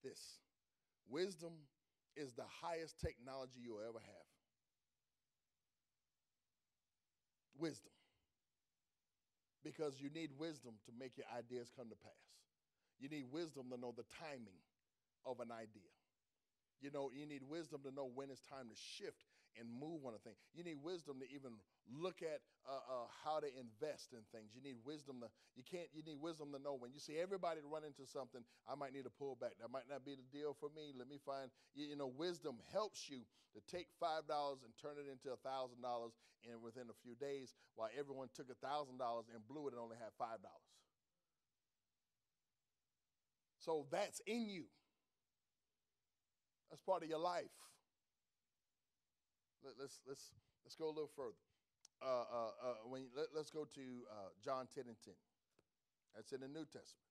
this. Wisdom is the highest technology you'll ever have. Wisdom. Because you need wisdom to make your ideas come to pass. You need wisdom to know the timing of an idea. You know, you need wisdom to know when it's time to shift and move on a thing. You need wisdom to even look at how to invest in things. You need wisdom you need wisdom to know when you see everybody run into something, I might need to pull back. That might not be the deal for me. Let me find, wisdom helps you to take $5 and turn it into $1,000 within a few days, while everyone took $1,000 and blew it and only had $5. So that's in you. That's part of your life. Let's go a little further. Let's go to John 10 and 10. That's in the New Testament.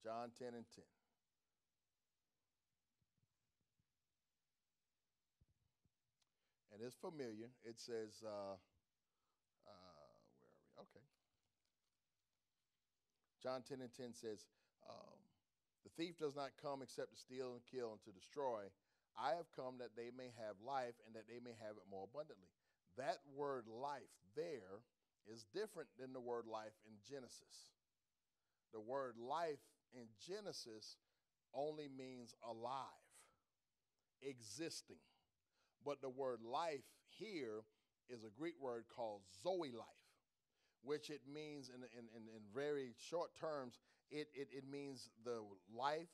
John 10 and 10. And it's familiar. It says, where are we? Okay. John 10 and 10 says, the thief does not come except to steal and kill and to destroy. I have come that they may have life and that they may have it more abundantly. That word life there is different than the word life in Genesis. The word life in Genesis only means alive, existing. But the word life here is a Greek word called Zoe life, which it means in very short terms, it means the life,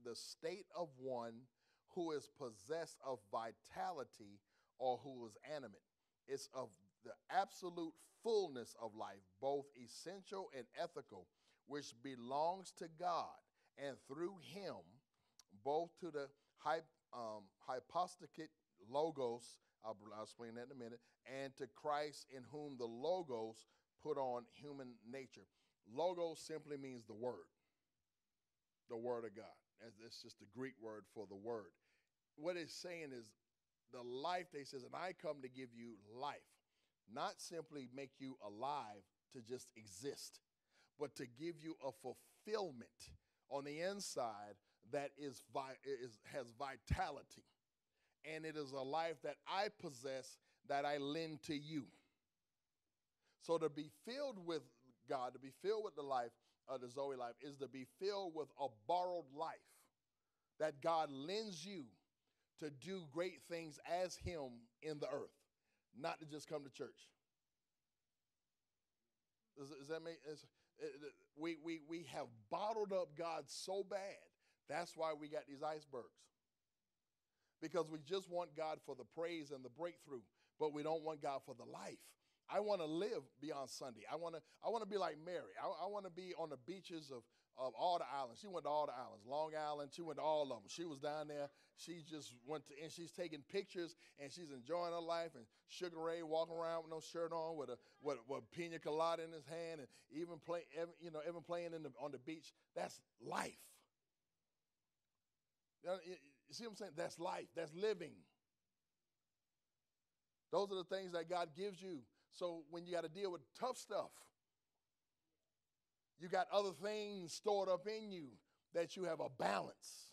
the state of one who is possessed of vitality or who is animate. It's of the absolute fullness of life, both essential and ethical, which belongs to God, and through him, both to the hypostatic logos, I'll explain that in a minute, and to Christ, in whom the logos put on human nature. Logos simply means the word of God. That's just the Greek word for the word. What it's saying is the life, they says, and I come to give you life, not simply make you alive to just exist, but to give you a fulfillment on the inside that has vitality. And it is a life that I possess that I lend to you. So to be filled with God, to be filled with the life of the Zoe life, is to be filled with a borrowed life that God lends you to do great things as him in the earth, not to just come to church. Does that make sense? We have bottled up God so bad. That's why we got these icebergs. Because we just want God for the praise and the breakthrough, but we don't want God for the life. I want to live beyond Sunday. I want to be like Mary. I want to be on the beaches of all the islands. She went to all the islands. Long Island, she went to all of them. She was down there. She just went to, and she's taking pictures, and she's enjoying her life. And Sugar Ray walking around with no shirt on, with a pina colada in his hand, and even playing on the beach. That's life. You see what I'm saying? That's life. That's living. Those are the things that God gives you. So when you got to deal with tough stuff, you got other things stored up in you that you have a balance.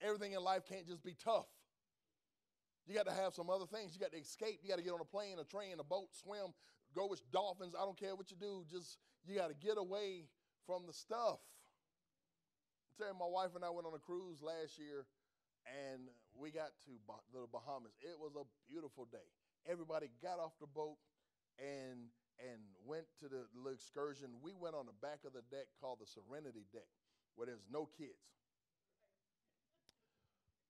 Everything in life can't just be tough. You got to have some other things. You got to escape. You got to get on a plane, a train, a boat, swim, go with dolphins. I don't care what you do. You got to get away from the stuff. I tell you, my wife and I went on a cruise last year, and we got to the Bahamas. It was a beautiful day. Everybody got off the boat and went to the little excursion. We went on the back of the deck called the Serenity Deck, where there's no kids.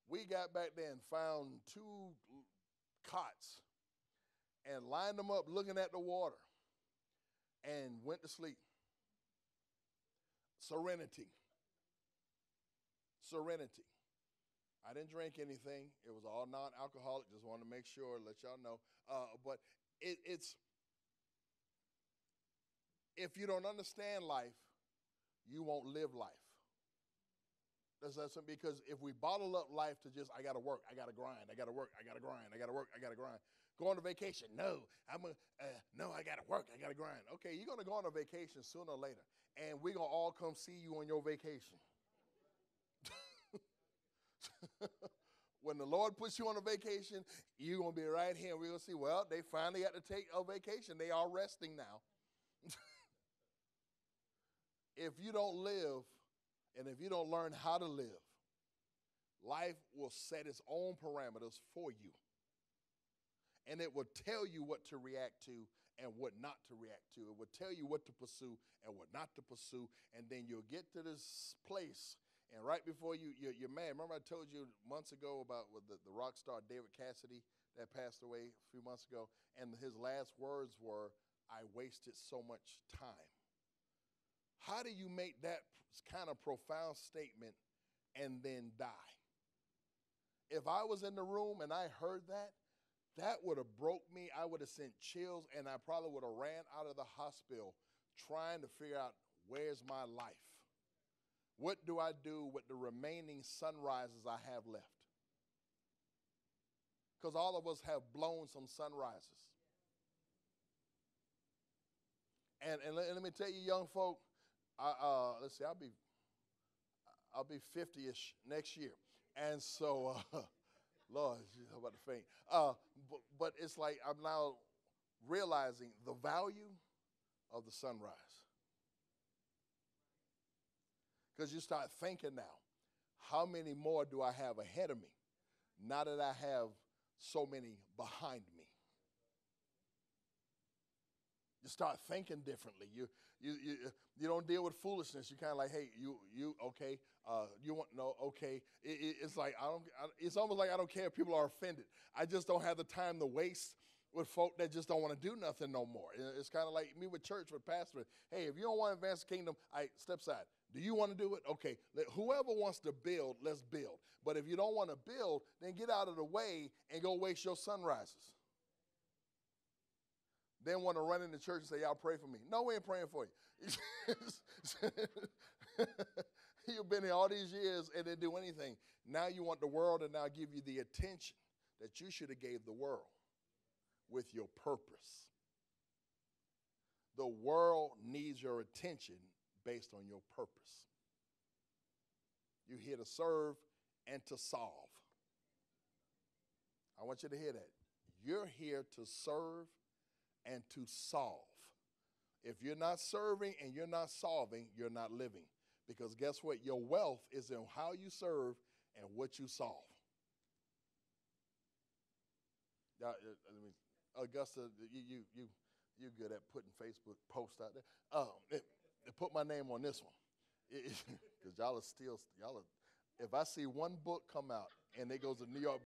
We got back there and found 2 cots and lined them up looking at the water and went to sleep. Serenity. I didn't drink anything. It was all non-alcoholic. Just wanted to make sure, let y'all know. But it's, if you don't understand life, you won't live life. That's something, because if we bottle up life to just, I got to work, I got to grind, I got to work, I got to grind, I got to work, I got to grind. Go on a vacation. No, no, I got to work. I got to grind. Okay, you're going to go on a vacation sooner or later, and we're going to all come see you on your vacation. When the Lord puts you on a vacation, you're going to be right here, and we're going to see, well, they finally got to take a vacation. They are resting now. If you don't live, and if you don't learn how to live, life will set its own parameters for you. And it will tell you what to react to and what not to react to. It will tell you what to pursue and what not to pursue. And then you'll get to this place, and right before you're mad. Remember I told you months ago about the rock star David Cassidy that passed away a few months ago, and his last words were, "I wasted so much time." How do you make that kind of profound statement and then die? If I was in the room and I heard that, that would have broke me. I would have sent chills, and I probably would have ran out of the hospital trying to figure out, where's my life? What do I do with the remaining sunrises I have left? Because all of us have blown some sunrises. And let me tell you, young folk, let's see, I'll be 50-ish next year. And so, Lord, I'm about to faint. But it's like I'm now realizing the value of the sunrise. Because you start thinking now, how many more do I have ahead of me now that I have so many behind me? You start thinking differently. You don't deal with foolishness. You kind of like, hey, you okay? You want no okay? It's like it's almost like I don't care if people are offended. I just don't have the time to waste with folk that just don't want to do nothing no more. It's kind of like me with church, with pastor. Hey, if you don't want to advance the kingdom, step aside. Do you want to do it? Okay. Whoever wants to build, let's build. But if you don't want to build, then get out of the way and go waste your sunrises. Then want to run into church and say, y'all pray for me. No, we ain't praying for you. You've been here all these years and didn't do anything. Now you want the world to now give you the attention that you should have gave the world with your purpose. The world needs your attention based on your purpose. You're here to serve and to solve. I want you to hear that. You're here to serve and to solve. If you're not serving and you're not solving, you're not living. Because guess what? Your wealth is in how you serve and what you solve. Augusta, you're good at putting Facebook posts out there. Put my name on this one. Because if I see one book come out and it goes to New York